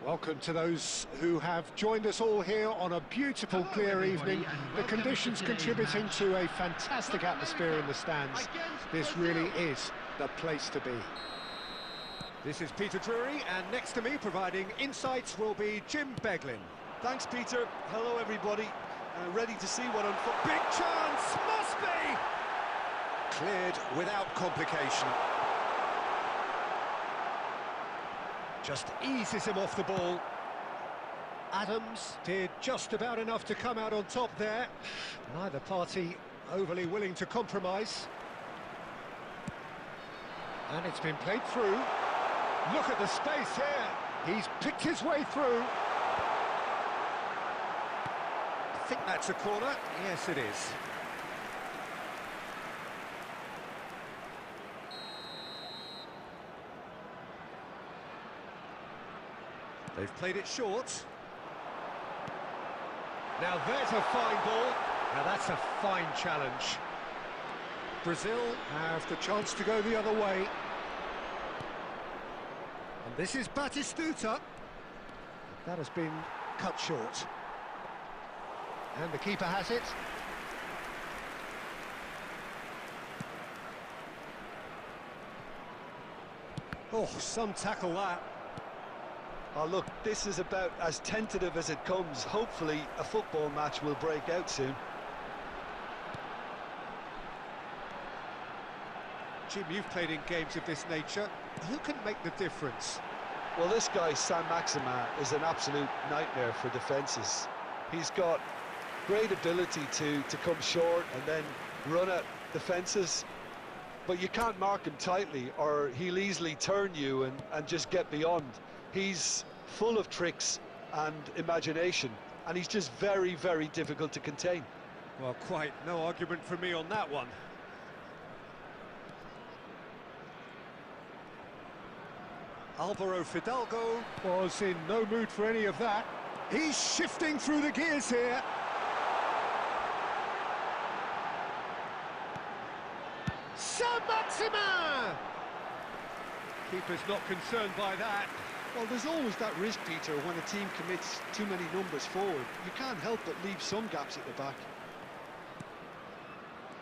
Welcome to those who have joined us all here on a beautiful, clear evening. The conditions contributing to a fantastic atmosphere in the stands. This really is the place to be. This is Peter Drury, and next to me, providing insights, will be Jim Beglin. Thanks, Peter. Hello, everybody. Ready to see what unfolds. Big chance! Must be! Cleared without complication. Just eases him off the ball. Adams did just about enough to come out on top there. Neither party overly willing to compromise. And it's been played through. Look at the space here. He's picked his way through. I think that's a corner. Yes, it is. They've played it short. Now there's a fine ball. Now that's a fine challenge. Brazil have the chance to go the other way. And this is Batistuta. That has been cut short. And the keeper has it. Oh, some tackle that. Oh, look, this is about as tentative as it comes. Hopefully, a football match will break out soon. Jim, you've played in games of this nature. Who can make the difference? Well, this guy, Sam Maxima, is an absolute nightmare for defences. He's got great ability to come short and then run at defences. But you can't mark him tightly, or he'll easily turn you and just get beyond. He's full of tricks and imagination, and he's just very, very difficult to contain. Well, quite no argument from me on that one. Alvaro Fidalgo was in no mood for any of that. He's shifting through the gears here. Sam Maxima! Keeper's not concerned by that. Well, there's always that risk, Peter, when a team commits too many numbers forward. You can't help but leave some gaps at the back.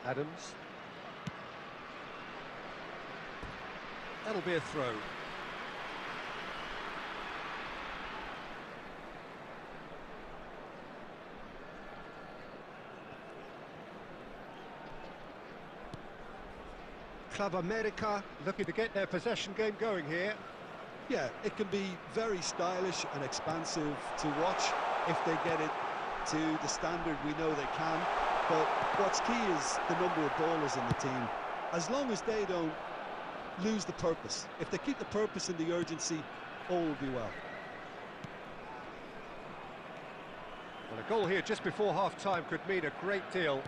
Adams. That'll be a throw. Club America looking to get their possession game going here. Yeah, it can be very stylish and expansive to watch if they get it to the standard we know they can. But what's key is the number of ballers in the team. As long as they don't lose the purpose. If they keep the purpose and the urgency, all will be well. Well, a goal here just before half-time could mean a great deal.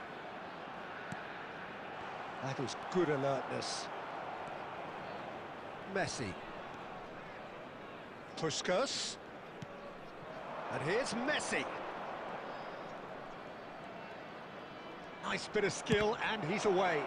That was good alertness. Messi. Puskas. And here's Messi. Nice bit of skill, and he's away.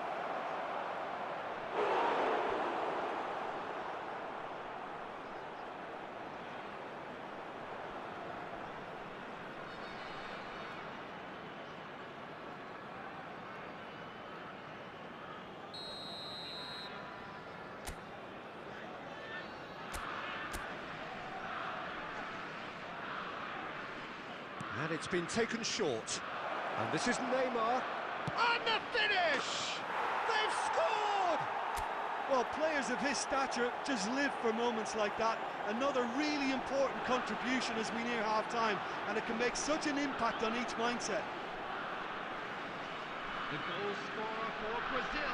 And it's been taken short. And this is Neymar. And the finish! They've scored! Well, players of his stature just live for moments like that. Another really important contribution as we near half-time, and it can make such an impact on each mindset. The goal scorer for Brazil.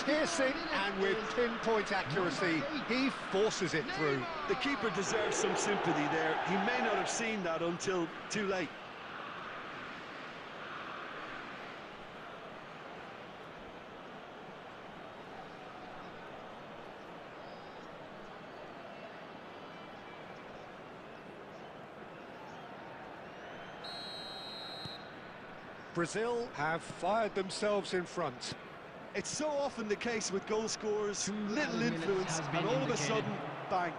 Piercing, and with pinpoint accuracy, he forces it through. The keeper deserves some sympathy there. He may not have seen that until too late. Brazil have fired themselves in front. It's so often the case with goal scorers, little influence, and all of a sudden, bang.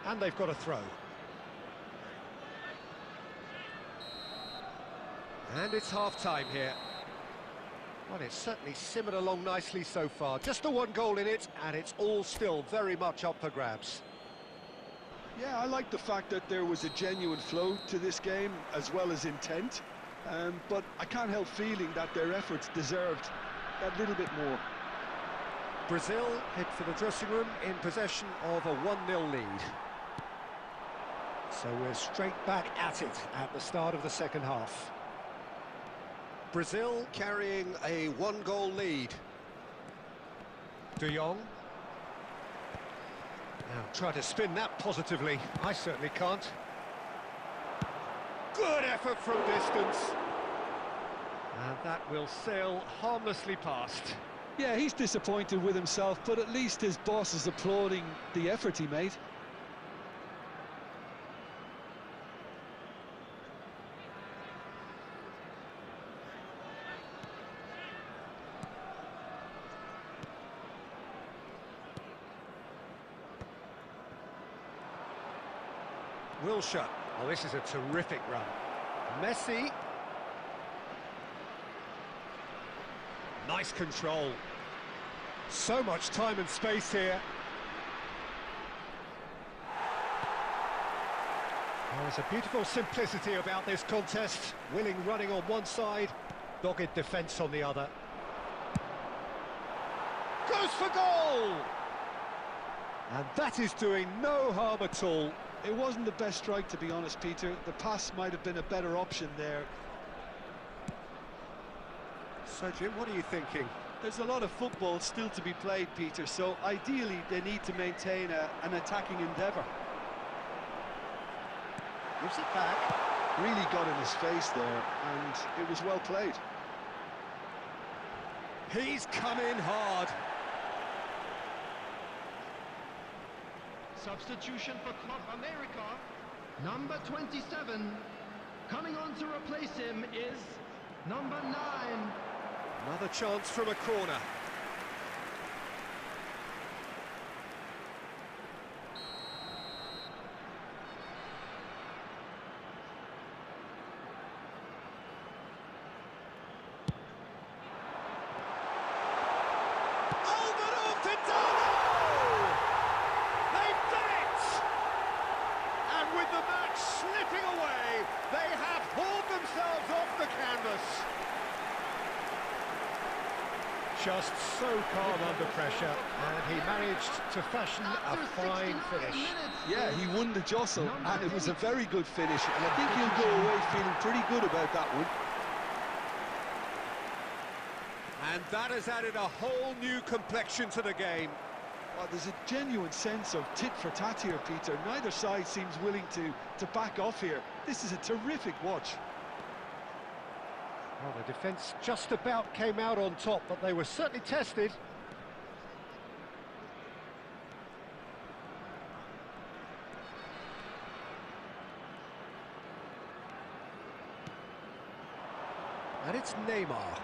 And they've got a throw. And it's half-time here. Well, it's certainly simmered along nicely so far. Just the one goal in it, and it's all still very much up for grabs. Yeah, I like the fact that there was a genuine flow to this game, as well as intent. But I can't help feeling that their efforts deserved that little bit more. Brazil head for the dressing room in possession of a 1-0 lead. So we're straight back at it at the start of the second half. Brazil carrying a 1-goal lead. De Jong. Now try to spin that positively. I certainly can't. Good effort from distance. And that will sail harmlessly past. Yeah, he's disappointed with himself, but at least his boss is applauding the effort he made. Wilshere. Oh, this is a terrific run. Messi. Nice control. So much time and space here. There's a beautiful simplicity about this contest. Willing running on one side, dogged defence on the other. Goes for goal! And that is doing no harm at all. It wasn't the best strike, to be honest, Peter. The pass might have been a better option there. So, Jim, what are you thinking? There's a lot of football still to be played, Peter, so ideally they need to maintain an attacking endeavour. Gives it back. Really got in his face there, and it was well played. He's come in hard. Substitution for Club America. Number 27. Coming on to replace him is number 9. Another chance from a corner. With the match slipping away, they have hauled themselves off the canvas. Just so calm under pressure, and he managed to fashion a fine finish. Yeah, he won the jostle, and it was a very good finish, and I think he'll go away feeling pretty good about that one. And that has added a whole new complexion to the game. Well, there's a genuine sense of tit-for-tat here, Peter. Neither side seems willing to back off here. This is a terrific watch. Well, the defence just about came out on top, but they were certainly tested. And it's Neymar.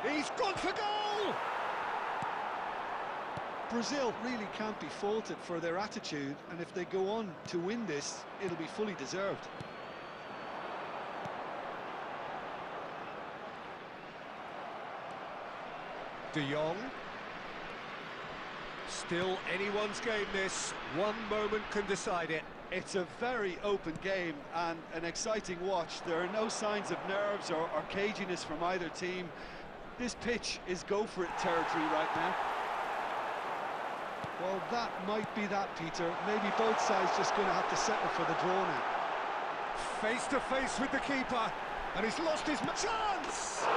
He's gone for goal! Brazil really can't be faulted for their attitude, and if they go on to win this, it'll be fully deserved. De Jong. Still anyone's game this. One moment can decide it. It's a very open game and an exciting watch. There are no signs of nerves or caginess from either team. This pitch is go-for-it territory right now. Well, that might be that, Peter. Maybe both sides just going to have to settle for the draw now. Face to face with the keeper, and he's lost his chance! Oh,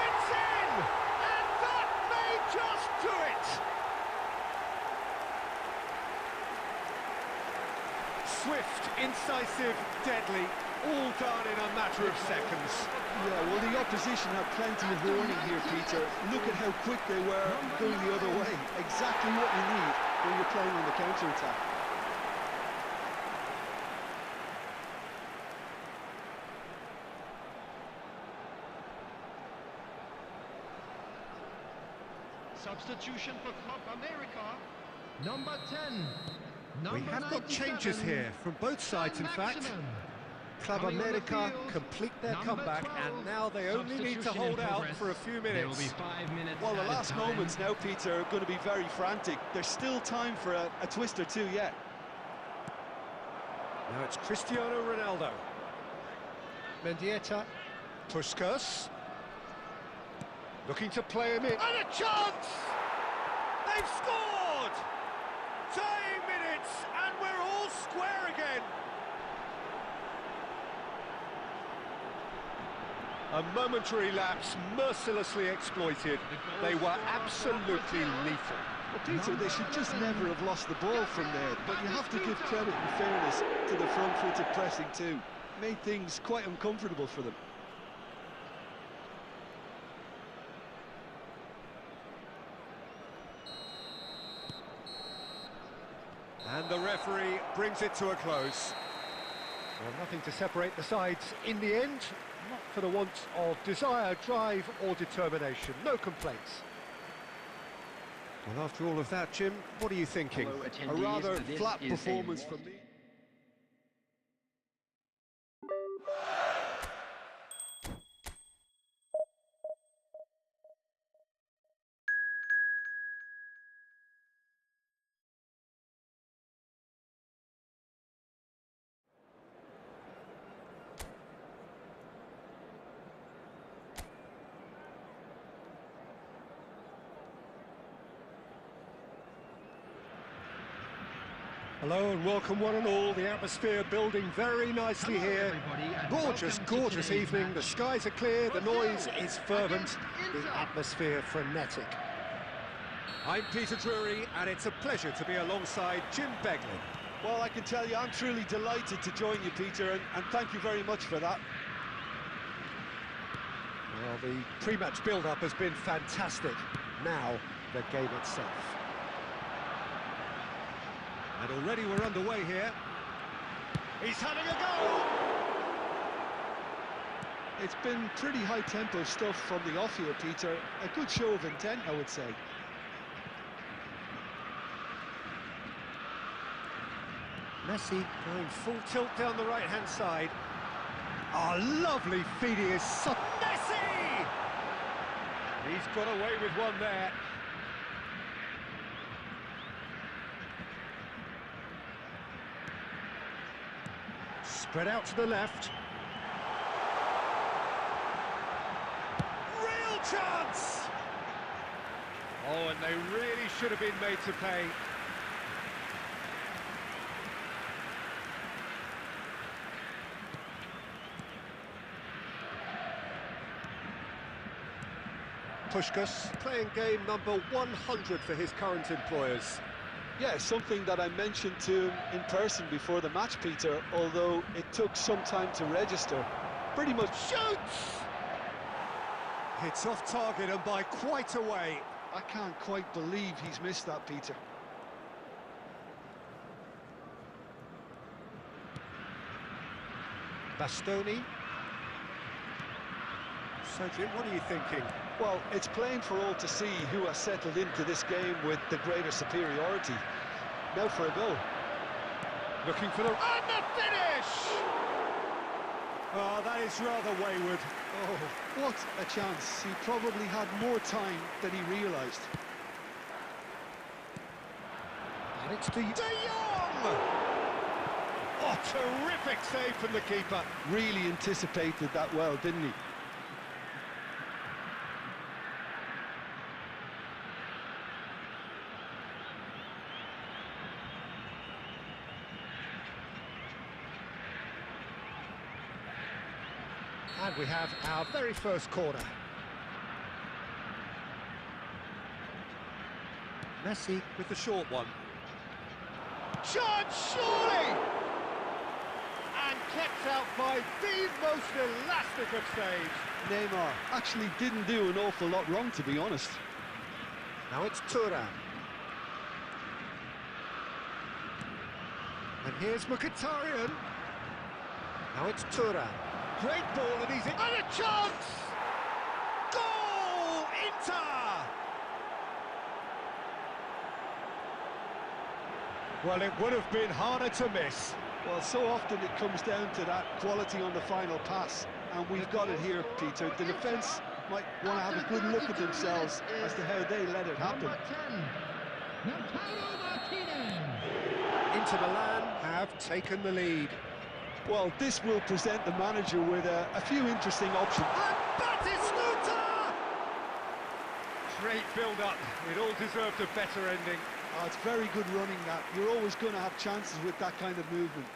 it's in! And that may just do it! Swift, incisive, deadly, all done in a matter of seconds. Yeah, well, the opposition had plenty of warning here, Peter. Look at how quick they were going the other way. Exactly what you need when you're playing on the counter-attack. Substitution for Club America. Number 10. We Number have got changes 97, here from both sides, in fact. Maximum. Club Coming on the America field, complete their number comeback, 12. and now they only need to Substitution hold in out progress. for a few There will be minutes. 5 minutes. Well, the added last time. moments now, Peter, are going to be very frantic. There's still time for a twist or two yet. Now it's Cristiano Ronaldo. Mendieta. Puskas. Looking to play him in. And a chance! They've scored! Tying minutes, and we're all square again. A momentary lapse, mercilessly exploited. They were absolutely lethal. Well, Peter, they should just never have lost the ball from there, but you have to give credit and fairness to the front-footed pressing too. Made things quite uncomfortable for them. And the referee brings it to a close. Well, nothing to separate the sides in the end, not for the want of desire, drive or determination. No complaints. Well, after all of that, Jim, what are you thinking? Hello, A rather attendees. flat This is performance a- from me. Hello and welcome one and all. The atmosphere building very nicely Hello, here. everybody, and Gorgeous, welcome to gorgeous today's evening. The match. skies are clear, the noise is fervent, against the Inter. atmosphere frenetic. I'm Peter Drury, and it's a pleasure to be alongside Jim Beglin. Well, I can tell you, I'm truly delighted to join you, Peter, and thank you very much for that. Well, the pre-match build-up has been fantastic. Now, the game itself. And already we're underway here. He's having a go! It's been pretty high-tempo stuff from the off here, Peter. A good show of intent, I would say. Messi going full tilt down the right-hand side. Oh, lovely feeding his son. Messi! He's got away with one there. Spread out to the left. Real chance! Oh, and they really should have been made to pay. Puskas playing game number 100 for his current employers. Yeah, something that I mentioned to him in person before the match, Peter, although it took some time to register. Pretty much Shoots! It's off target and by quite a way. I can't quite believe he's missed that, Peter. Bastoni. So, Jim, what are you thinking? Well, it's plain for all to see who has settled into this game with the greater superiority. Now for a goal. Looking for the... And the finish! Oh, that is rather wayward. Oh, what a chance. He probably had more time than he realised. And it's De Jong! Oh, terrific save from the keeper. Really anticipated that well, didn't he? And we have our very first corner. Messi with the short one. Chance, surely! And kept out by the most elastic of saves. Neymar actually didn't do an awful lot wrong, to be honest. Now it's Thuram. And here's Mkhitaryan. Now it's Thuram. Great ball and he's in. And a chance! Goal! Inter! Well, it would have been harder to miss. Well, so often it comes down to that quality on the final pass, and we've got it here, Peter. The defence might want to have a good look at themselves as to how they let it happen. Inter Milan have taken the lead. Well, this will present the manager with a few interesting options. And Batistuta! Great build-up. It all deserved a better ending. Oh, it's very good running, that. You're always going to have chances with that kind of movement.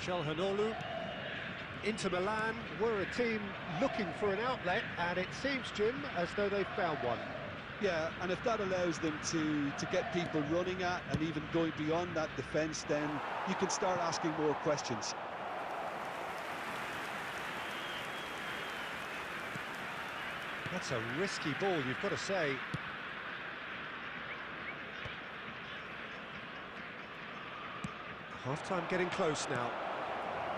Calhanoglu. Inter Milan were a team looking for an outlet, and it seems, Jim, as though they've found one. Yeah, and if that allows them to get people running at and even going beyond that defence, then you can start asking more questions. That's a risky ball, you've got to say. Half-time getting close now.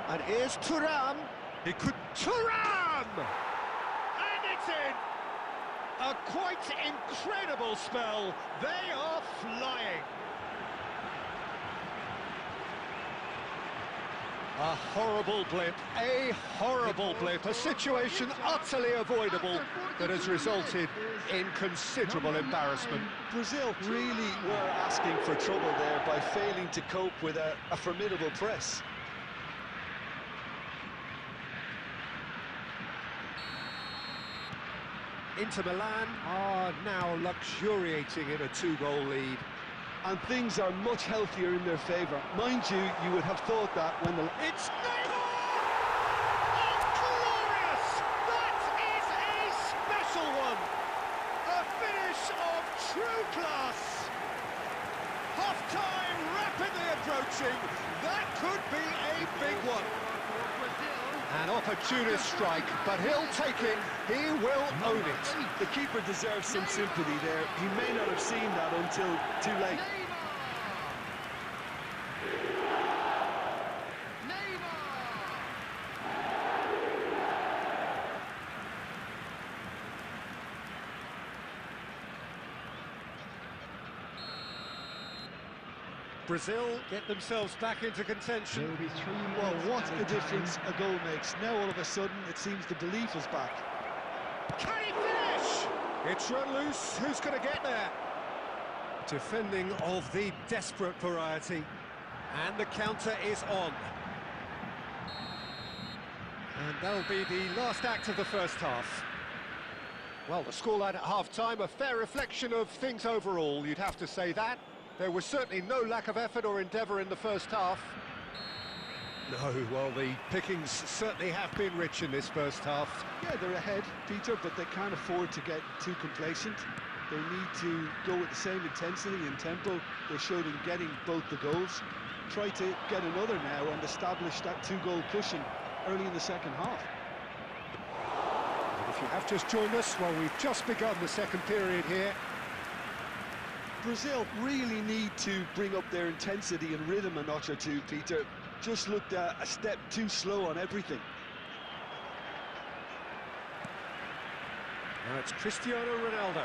And here's Thuram. He could... Thuram! And it's in! A quite incredible spell. They are flying. A horrible blip, a situation utterly avoidable that has resulted in considerable embarrassment. Brazil really were asking for trouble there by failing to cope with a formidable press. Inter Milan are now luxuriating in a two-goal lead. And things are much healthier in their favour. Mind you, you would have thought that when the... It's Neymar! Oh, glorious! That is a special one! A finish of true class! Half-time rapidly approaching. That could be a big one. An opportunist strike, but he'll take it. He will own it. The keeper deserves some sympathy there. He may not have seen that until too late. Brazil get themselves back into contention. Well, what a difference a goal makes. Now all of a sudden it seems the belief is back. Can he finish? It's run loose. Who's going to get there? Defending of the desperate variety. And the counter is on. And that'll be the last act of the first half. Well, the scoreline at half-time, a fair reflection of things overall, you'd have to say that. There was certainly no lack of effort or endeavour in the first half. No, well, the pickings certainly have been rich in this first half. Yeah, they're ahead, Peter, but they can't afford to get too complacent. They need to go with the same intensity and tempo they showed in getting both the goals. Try to get another now and establish that two-goal cushion early in the second half. And if you have just joined us, well, we've just begun the second period here. Brazil really need to bring up their intensity and rhythm a notch or two, Peter. Just looked a step too slow on everything. Now it's Cristiano Ronaldo.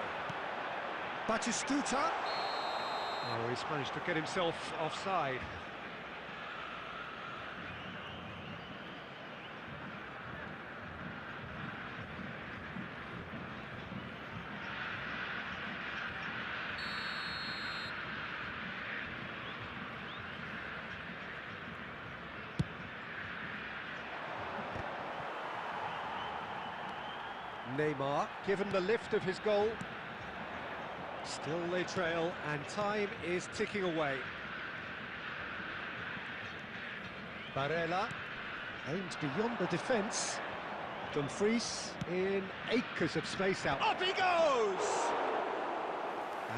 Batistuta. Oh, he's managed to get himself offside. Neymar, given the lift of his goal. Still they trail, and time is ticking away. Barella aims beyond the defence. Dumfries in acres of space out. Up he goes!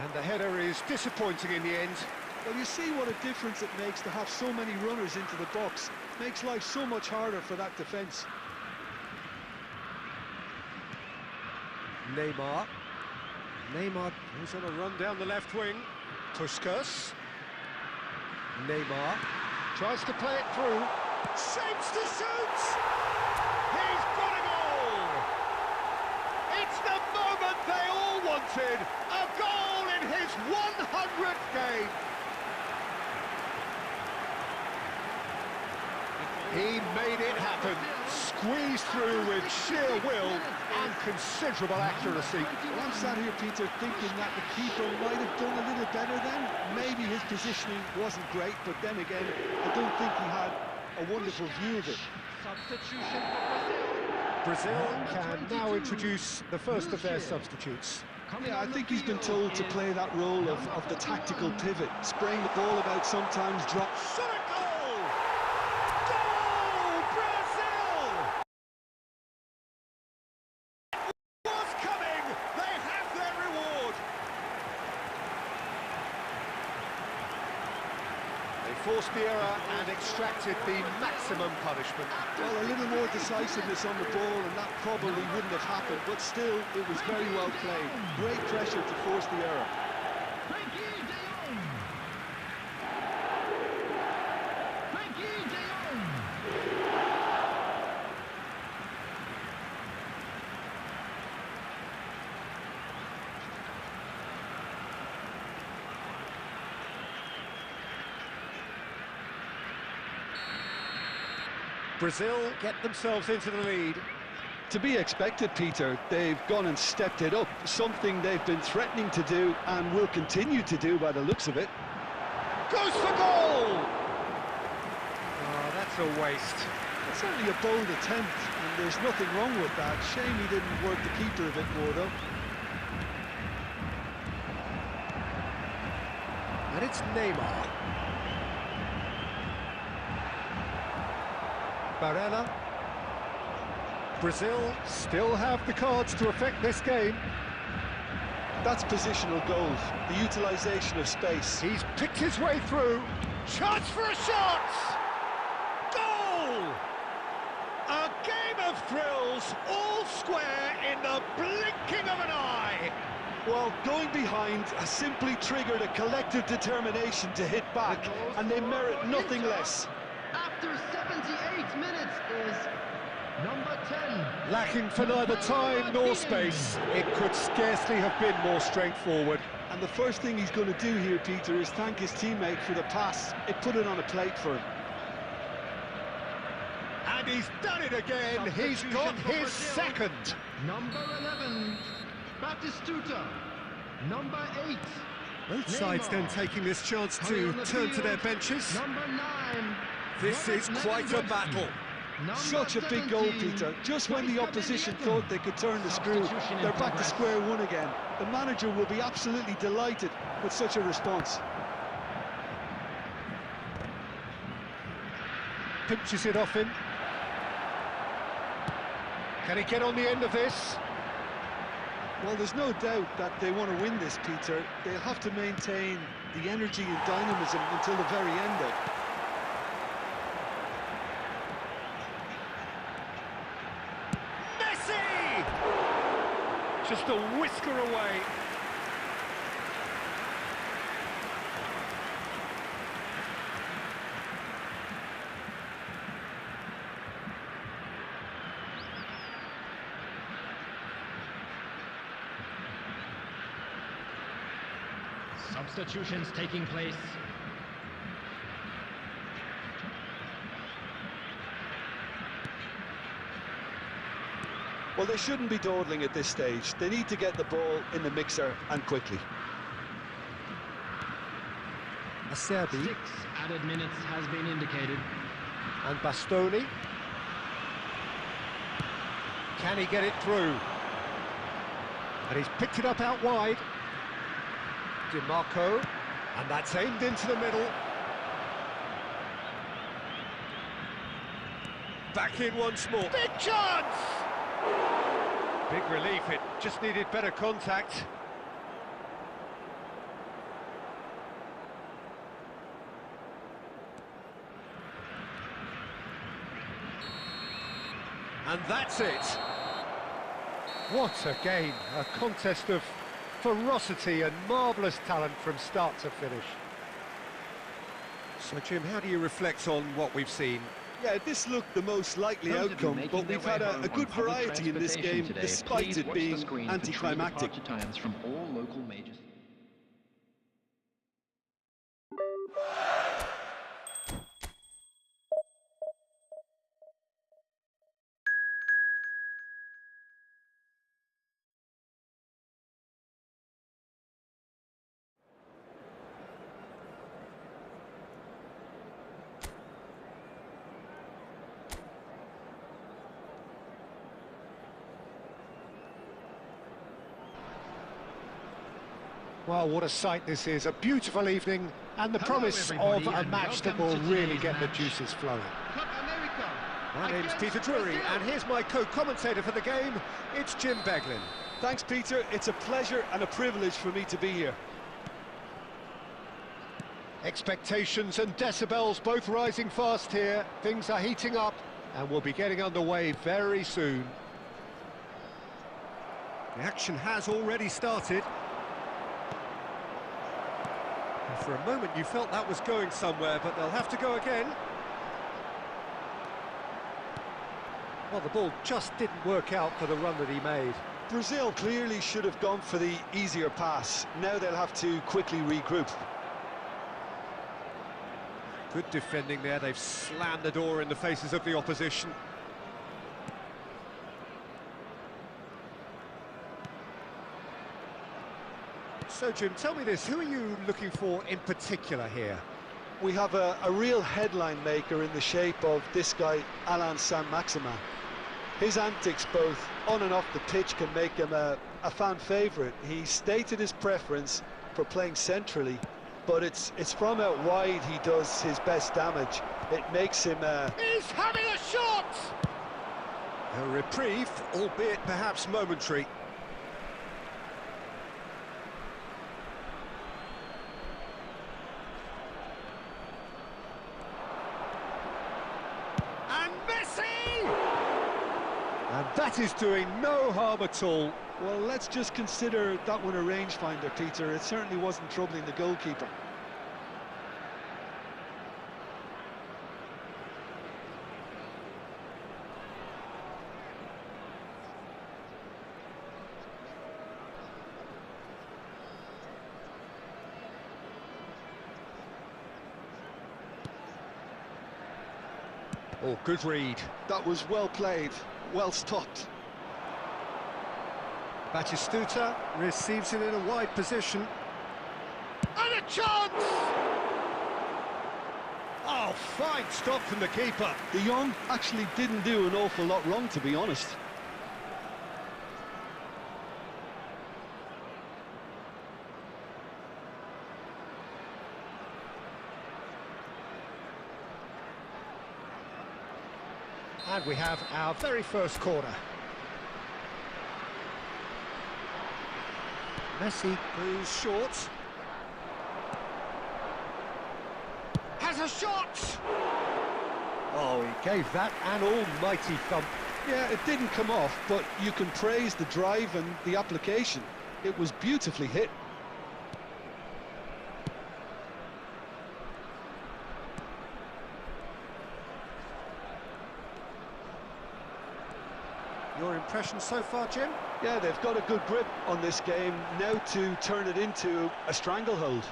And the header is disappointing in the end. Well, you see what a difference it makes to have so many runners into the box. Makes life so much harder for that defence. Neymar goes on a run down the left wing. Puskas. Neymar tries to play it through. Shapes to shoot! He's got a goal! It's the moment they all wanted! A goal in his 100th game! He made it happen, squeezed through with sheer will and considerable accuracy. Well, I'm sat here, Peter, thinking that the keeper might have done a little better then. Maybe his positioning wasn't great, but then again, I don't think he had a wonderful view of it. Substitution for Brazil can now introduce the first of their substitutes. Yeah, I think he's been told to play that role of the tactical pivot, spraying the ball about sometimes, drop. Shot a goal! Goal, Brazil! Was coming! They have their reward! They forced the error and extracted the maximum punishment. Well, a little more decisiveness on the ball, and that probably wouldn't have happened, but still, it was very well played. Great pressure to force the error. Brazil get themselves into the lead. To be expected, Peter. They've gone and stepped it up, something they've been threatening to do and will continue to do by the looks of it. Goes for goal! Oh, that's a waste. It's certainly a bold attempt, and there's nothing wrong with that. Shame he didn't work the keeper a bit more, though. And it's Neymar. Barella. Brazil still have the cards to affect this game. That's positional goals, the utilisation of space. He's picked his way through. Chance for a shot! Goal! A game of thrills, all square in the blinking of an eye. Well, going behind has simply triggered a collective determination to hit back, and they merit nothing less. After 78 minutes is number 10. Lacking for neither time nor space, it could scarcely have been more straightforward. And the first thing he's going to do here, Peter, is thank his teammate for the pass. It put it on a plate for him. And he's done it again. He's got his second. Number 11, Batistuta. Number 8. Both sides then taking this chance to turn to their benches. Number 9. This is quite a battle. Such a big goal, Peter. Just when the opposition thought they could turn the screw, they're back to square one again. The manager will be absolutely delighted with such a response. Pinches it off him. Can he get on the end of this? Well, there's no doubt that they want to win this, Peter. They'll have to maintain the energy and dynamism until the very end, though. Just a whisker away. Substitutions taking place. Well, they shouldn't be dawdling at this stage. They need to get the ball in the mixer and quickly. Acerbi. 6 added minutes has been indicated. And Bastoni. Can he get it through? And he's picked it up out wide. DiMarco. And that's aimed into the middle. Back in once more. Big chance! Big relief, it just needed better contact. And that's it. What a game, a contest of ferocity and marvellous talent from start to finish. So, Jim, how do you reflect on what we've seen? Yeah, this looked the most likely Those of you outcome, making but their we've way had home a good on public variety in this transportation game, today, despite please it watch the being screen for train anticlimactic. departure times from all local major. Well, what a sight this is. A beautiful evening and the Hello, promise of everybody, a and match that welcome will to really today's get the match. juices flowing. Copa America. My name's Against Peter Drury, Brazil. and here's my co-commentator for the game. It's Jim Beglin. Thanks, Peter. It's a pleasure and a privilege for me to be here. Expectations and decibels both rising fast here. Things are heating up and we'll be getting underway very soon. The action has already started. And for a moment you felt that was going somewhere, but they'll have to go again. Well, the ball just didn't work out for the run that he made. Brazil clearly should have gone for the easier pass. Now they'll have to quickly regroup. Good defending there, they've slammed the door in the faces of the opposition. So, Jim, tell me this, who are you looking for in particular here? We have a real headline maker in the shape of this guy, Alan Saint-Maximin. His antics both on and off the pitch can make him a fan favourite. He stated his preference for playing centrally, but it's from out wide he does his best damage. It makes him... He's having a shot! A reprieve, albeit perhaps momentary. And Messi! And that is doing no harm at all. Well, let's just consider that one a rangefinder, Peter. It certainly wasn't troubling the goalkeeper. Oh, good read. That was well played, well stopped. Batistuta receives it in a wide position. And a chance! Oh, fine stop from the keeper. De Jong actually didn't do an awful lot wrong, to be honest. And we have our very first corner. Messi Who's short? has a shot! Oh, he gave that an almighty thump. Yeah, it didn't come off, but you can praise the drive and the application. It was beautifully hit. Your impression so far, Jim? Yeah, they've got a good grip on this game, now to turn it into a stranglehold.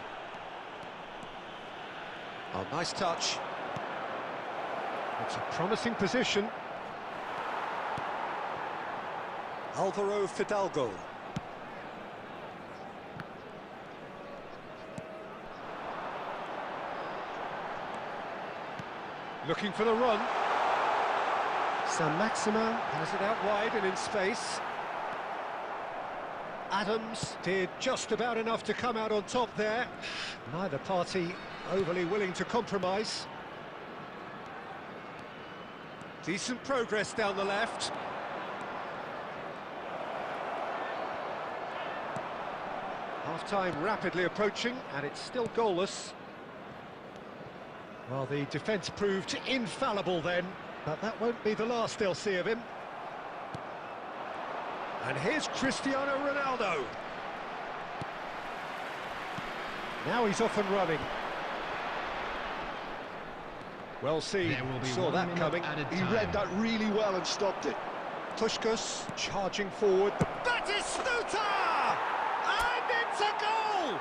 Oh, nice touch. It's a promising position. Alvaro Fidalgo. Looking for the run. Saint-Maximin has it out wide and in space. Adams did just about enough to come out on top there. Neither party overly willing to compromise. Decent progress down the left. Half-time rapidly approaching, and it's still goalless. Well, the defence proved infallible then, but that won't be the last they'll see of him. And here's Cristiano Ronaldo. Now he's off and running. Well seen, There will be saw 1 that minute coming. added He time. read that really well and stopped it. Puskás charging forward. The Batistuta! And it's a goal!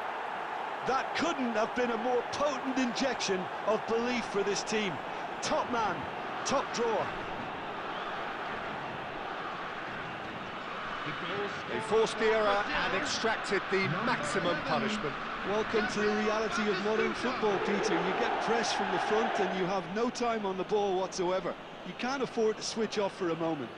That couldn't have been a more potent injection of belief for this team. Top man, top drawer. They forced the error and extracted the maximum punishment. Welcome to the reality of modern football, Peter. You get pressed from the front and you have no time on the ball whatsoever. You can't afford to switch off for a moment.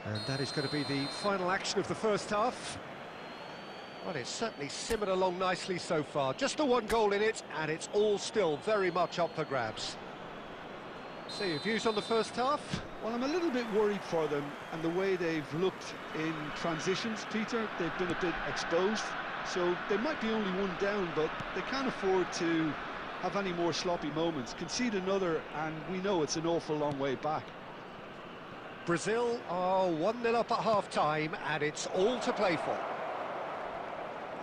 And that is going to be the final action of the first half. Well, it's certainly simmered along nicely so far. Just the 1 goal in it, and it's all still very much up for grabs. So, your views on the first half? Well, I'm a little bit worried for them and the way they've looked in transitions, Peter. They've been a bit exposed, so they might be only 1 down, but they can't afford to have any more sloppy moments. Concede another, and we know it's an awful long way back. Brazil are 1-0 up at half-time, and it's all to play for.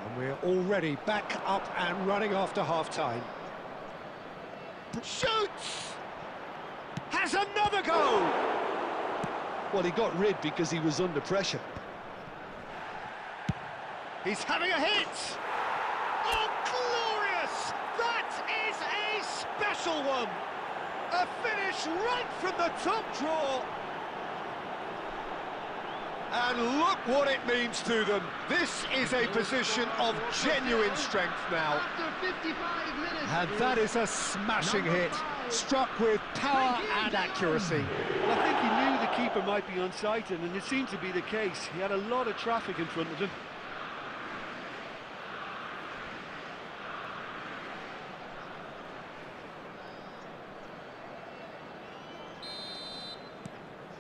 And we're already back up and running after half-time. Shoots! Has another goal! Well, he got rid because he was under pressure. He's having a hit! Oh, glorious! That is a special one! A finish right from the top draw! And look what it means to them. This is a position of genuine strength now. After 55 minutes. And that is a smashing hit, struck with power and accuracy. Well, I think he knew the keeper might be unsighted, and it seemed to be the case. He had a lot of traffic in front of him.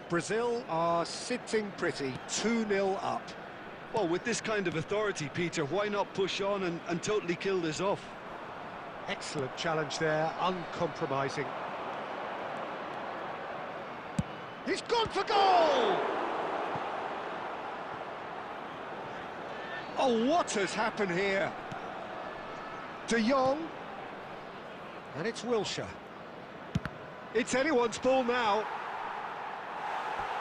Brazil are sitting pretty, 2-0 up. Well, with this kind of authority, Peter, why not push on and totally kill this off? Excellent challenge there, uncompromising. He's gone for goal! Oh, what has happened here? De Jong. And it's Wilshere. It's anyone's ball now.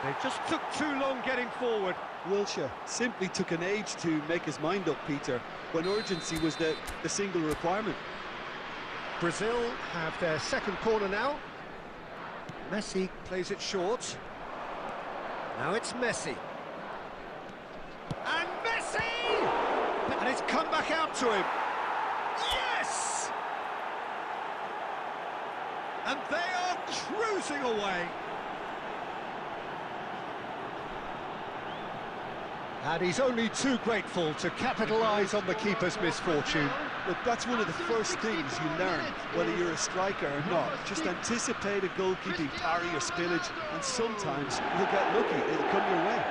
They just took too long getting forward. Wilshere simply took an age to make his mind up, Peter, when urgency was the single requirement. Brazil have their second corner now. Messi plays it short. Now it's Messi. And Messi! And it's come back out to him. Yes! And they are cruising away. And he's only too grateful to capitalise on the keeper's misfortune. Look, that's one of the first things you learn, whether you're a striker or not. Just anticipate a goalkeeping parry or spillage, and sometimes you'll get lucky, it'll come your way.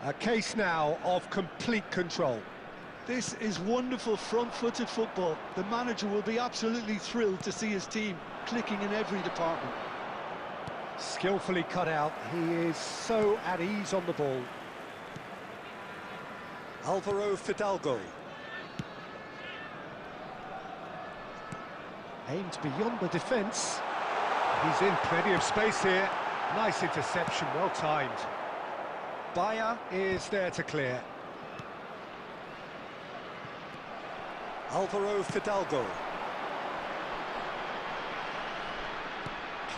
A case now of complete control. This is wonderful front-footed football. The manager will be absolutely thrilled to see his team clicking in every department. Skillfully cut out, he is so at ease on the ball. Álvaro Fidalgo. Aimed beyond the defence. He's in plenty of space here. Nice interception, well timed. Bayer is there to clear. Álvaro Fidalgo.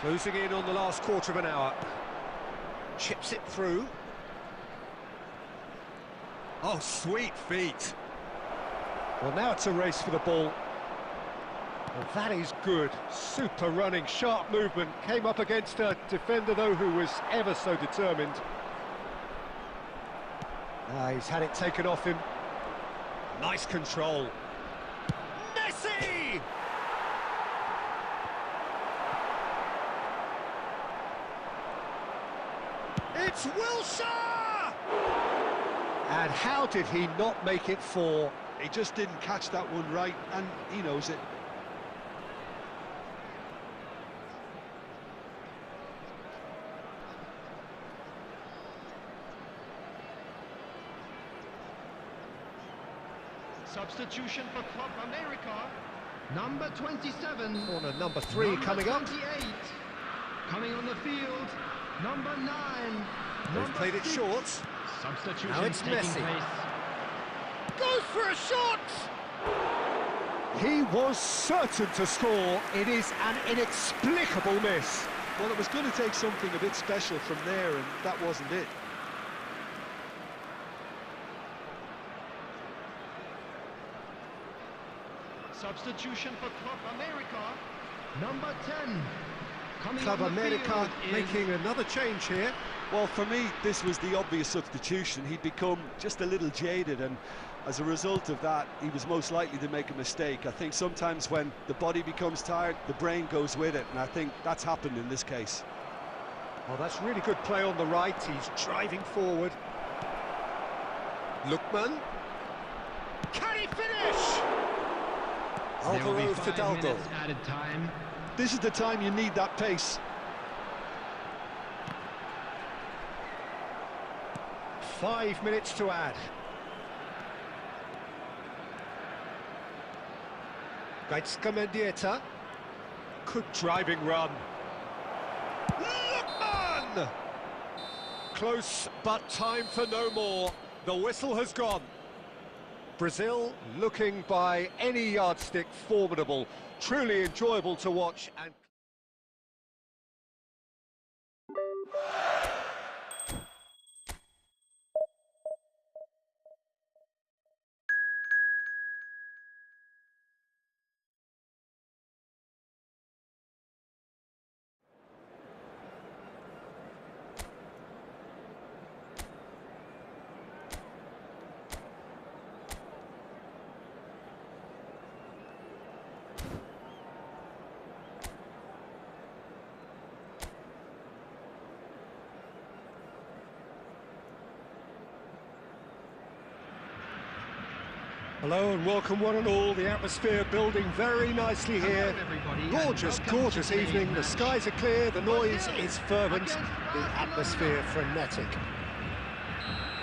Closing in on the last quarter of an hour. Chips it through. Oh, sweet feet. Well, now it's a race for the ball. Well, that is good. Super running, sharp movement. Came up against a defender, though, who was ever so determined. He's had it taken off him. Nice control. Messi! And how did he not make it 4? He just didn't catch that one right, and he knows it. Substitution for Club America. Number 27. Corner number 3 number coming up. 28. Coming on the field. Number 9. They've played it 6. short. Substitution Now it's taking Messi. place. Goes for a shot! He was certain to score. It is an inexplicable miss. Well, it was going to take something a bit special from there, and that wasn't it. Substitution for Club America. Number 10. Coming Club on the America field is making another change here. Well, for me, this was the obvious substitution. He'd become just a little jaded, and as a result of that, he was most likely to make a mistake. I think sometimes when the body becomes tired, the brain goes with it, and I think that's happened in this case. Well, that's really good play on the right. He's driving forward. Lookman. Can he finish? There will be Alvaro 5 Fidalgo. minutes added time. This is the time you need that pace. Five minutes to add. Gaitska Mendieta. Good driving run. Lookman! Close, but time for no more. The whistle has gone. Brazil looking by any yardstick formidable. Truly enjoyable to watch. And hello and welcome one and all. The atmosphere building very nicely here. Gorgeous, gorgeous evening. The skies are clear, the noise is fervent, the atmosphere frenetic.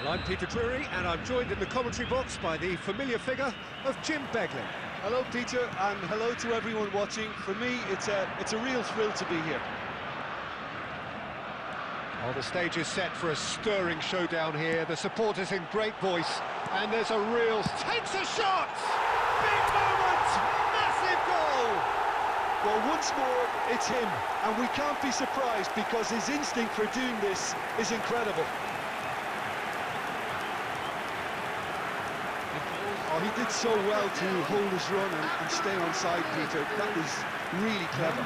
Well, I'm Peter Drury and I'm joined in the commentary box by the familiar figure of Jim Beglin. Hello, Peter, and hello to everyone watching. For me, it's a real thrill to be here. Well, the stage is set for a stirring showdown here. The supporters in great voice, and there's a real... Takes a shot! Big moment! Massive goal! Well, once more, it's him, and we can't be surprised because his instinct for doing this is incredible. Oh, he did so well to hold his run and stay on side, Peter. That was really clever.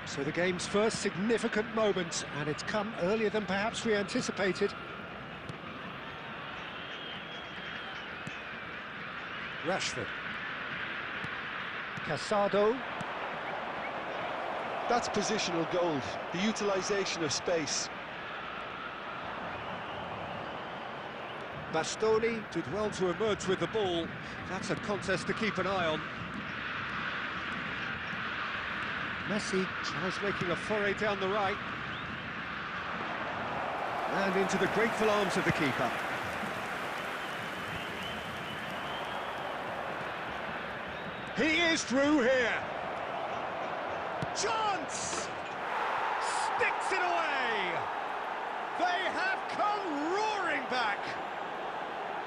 So the game's first significant moment, and it's come earlier than perhaps we anticipated. Rashford. Casado. That's positional gold, the utilisation of space. Bastoni did well to emerge with the ball. That's a contest to keep an eye on. Messi tries making a foray down the right. And into the grateful arms of the keeper. He is through here. Chance! Sticks it away! They have come roaring back!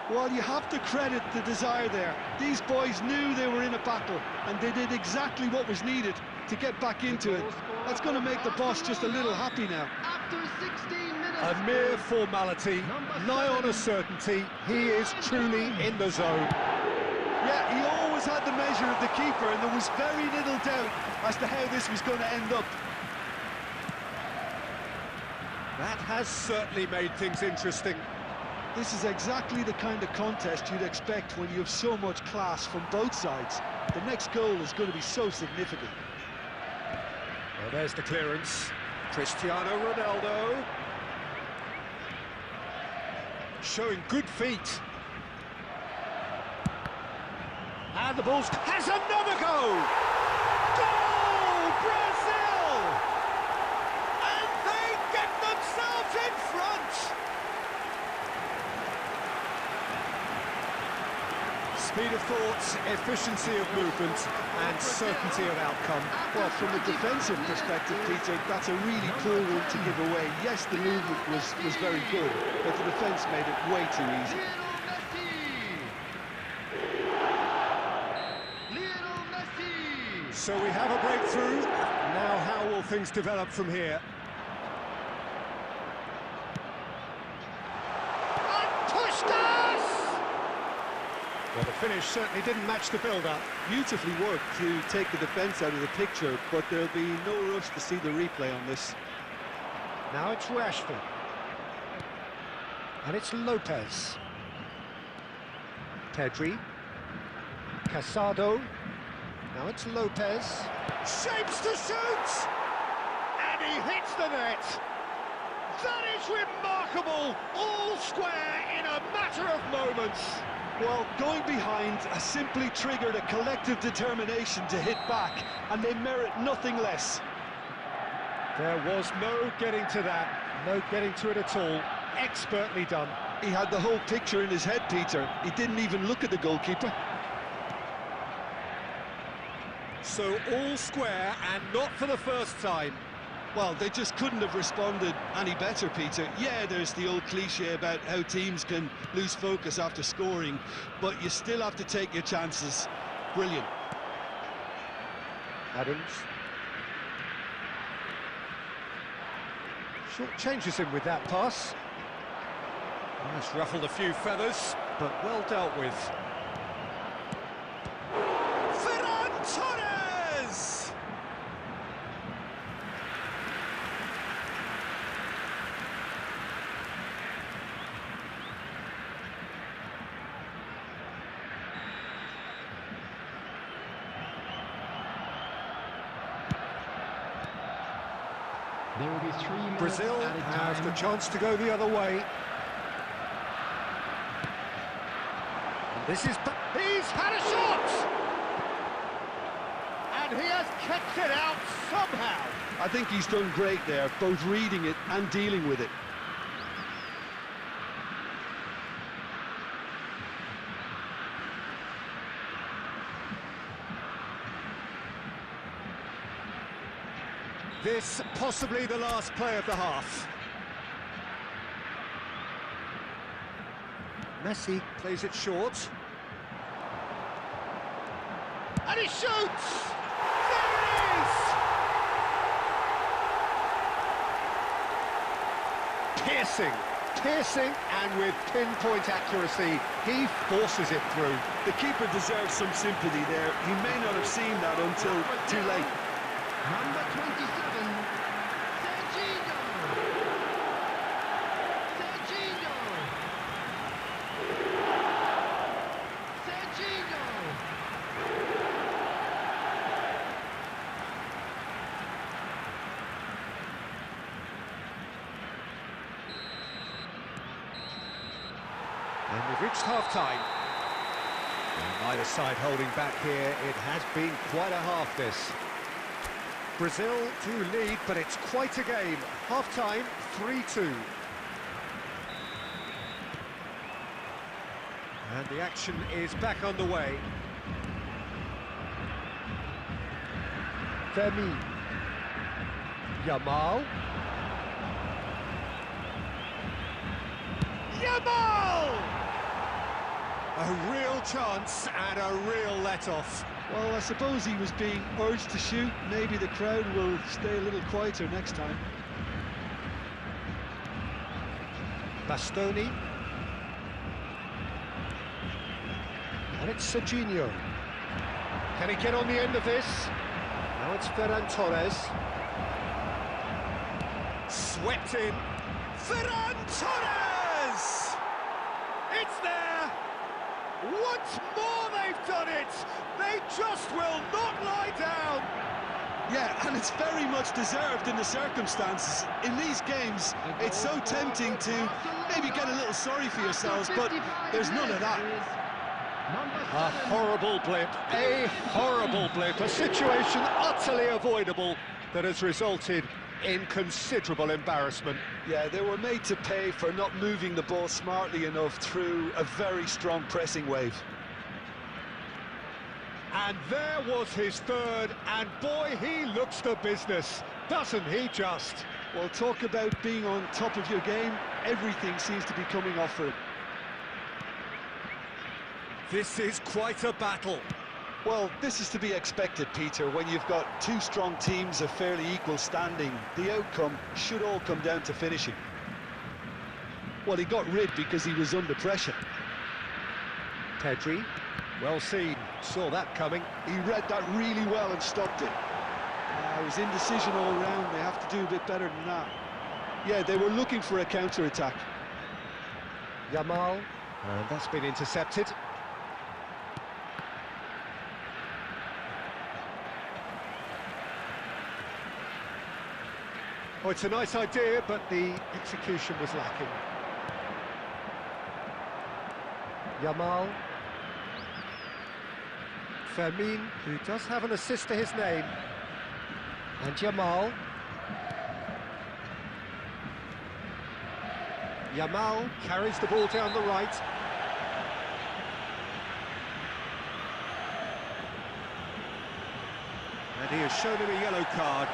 Well, you have to credit the desire there. These boys knew they were in a battle, and they did exactly what was needed to get back into it. That's going to make the boss just a little happy now. After 16 minutes. A mere formality, nigh on a certainty. He is truly in the zone. Yeah, he always had the measure of the keeper, and there was very little doubt as to how this was going to end up. That has certainly made things interesting. This is exactly the kind of contest you'd expect when you have so much class from both sides. The next goal is going to be so significant. Well, there's the clearance. Cristiano Ronaldo. Showing good feet. And the ball's... has another go! Goal! Brazil! And they get themselves in front! Speed of thought, efficiency of movement, and certainty of outcome. Well, from a defensive perspective, Peter, that's a really poor one to give away. Yes, the movement was very good, but the defence made it way too easy. So we have a breakthrough. Now how will things develop from here? And Puskás! Well, the finish certainly didn't match the build-up. Beautifully worked to take the defence out of the picture, but there'll be no rush to see the replay on this. Now it's Rashford. And it's Lopez. Pedri. Casado. Now it's Lopez. Shapes to shoot! And he hits the net! That is remarkable! All square in a matter of moments! Well, going behind has simply triggered a collective determination to hit back, and they merit nothing less. There was no getting to that, no getting to it at all. Expertly done. He had the whole picture in his head, Peter. He didn't even look at the goalkeeper. So all square, and not for the first time. Well, they just couldn't have responded any better, Peter. Yeah, there's the old cliche about how teams can lose focus after scoring, but you still have to take your chances. Brilliant. Adams. Short changes him with that pass. That's ruffled a few feathers, but well dealt with. Torres! There will be 3 minutes Brazil added has time. the chance to go the other way. And this is... he's had a shot! And he has kept it out somehow. I think he's done great there, both reading it and dealing with it. This possibly the last play of the half. Messi plays it short. And he shoots! There it is! Piercing, and with pinpoint accuracy, he forces it through. The keeper deserves some sympathy there. He may not have seen that until too late. Number 27, Serginho. And we've reached half-time. And neither side holding back here. It has been quite a half, this. Brazil do lead, but it's quite a game. Half-time, 3-2. And the action is back underway. Femi. Yamal. Yamal! A real chance and a real let-off. Well, I suppose he was being urged to shoot. Maybe the crowd will stay a little quieter next time. Bastoni. And it's Serginho. Can he get on the end of this? Now it's Ferran Torres. Swept in. Ferran Torres! Once more they've done it! They just will not lie down! Yeah, and it's very much deserved in the circumstances. In these games, it's so tempting to maybe get a little sorry for yourselves, but there's none of that. A horrible blip, a situation utterly avoidable that has resulted in considerable embarrassment. Yeah, they were made to pay for not moving the ball smartly enough through a very strong pressing wave. And there was his third, and boy, he looks the business, doesn't he just? Well, talk about being on top of your game. Everything seems to be coming off for him. This is quite a battle. Well, this is to be expected, Peter. When you've got two strong teams of fairly equal standing, the outcome should all come down to finishing. Well, he got rid because he was under pressure. Pedri, well seen, saw that coming. He read that really well and stopped it. It was indecision all round. They have to do a bit better than that. Yeah, they were looking for a counter-attack. Yamal, and that's been intercepted. Oh, it's a nice idea, but the execution was lacking. Yamal. Fermin, who does have an assist to his name. And Yamal. Yamal carries the ball down the right. And he has shown him a yellow card.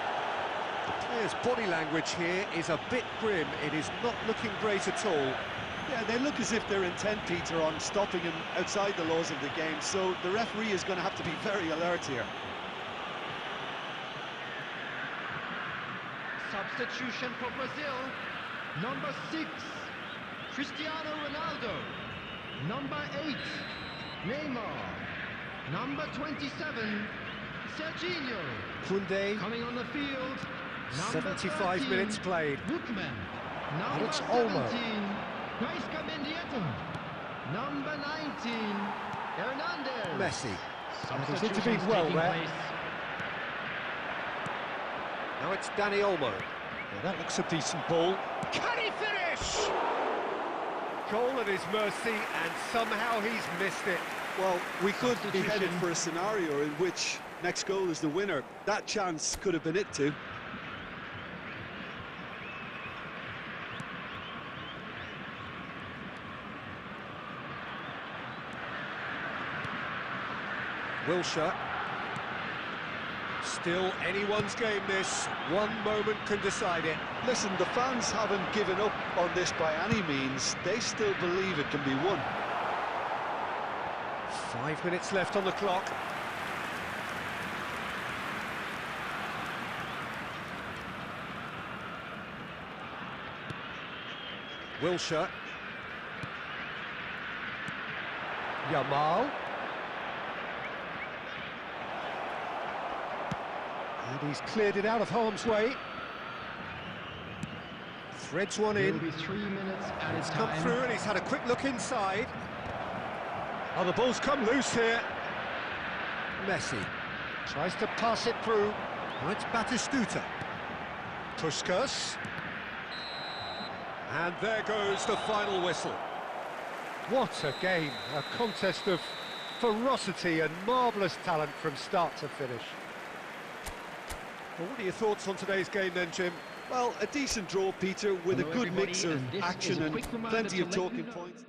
The player's body language here is a bit grim. It is not looking great at all. Yeah, they look as if they're intent, Peter, on stopping him outside the laws of the game, so the referee is going to have to be very alert here. Substitution for Brazil. Number 6, Cristiano Ronaldo. Number 8, Neymar. Number 27, Serginho. Koundé. Coming on the field. 75 13, minutes played. Bookman. And it's Number Olmo. 17, Gaisca Mendieta. Number 19, Hernandez. Messi. And he's Substitutions intervened well taking there. place. Now it's Danny Olmo. Yeah, that looks a decent ball. Can he finish? Goal at his mercy, and somehow he's missed it. Well, we could be headed for a scenario in which next goal is the winner. That chance could have been it too. Wilshere. Still anyone's game this. One moment can decide it. Listen, the fans haven't given up on this by any means. They still believe it can be won. 5 minutes left on the clock. Wilshere. Yamal. And he's cleared it out of harm's way. Threads one in. It'll be 3 minutes at He's a come time. through and he's had a quick look inside. Oh, the ball's come loose here. Messi tries to pass it through. Now it's Batistuta. Puskas. And there goes the final whistle. What a game. A contest of ferocity and marvellous talent from start to finish. Well, what are your thoughts on today's game then, Jim? Well, a decent draw, Peter, with Hello, a good everybody, mix of and this is action a and quick reminder plenty to of let you talking know- points.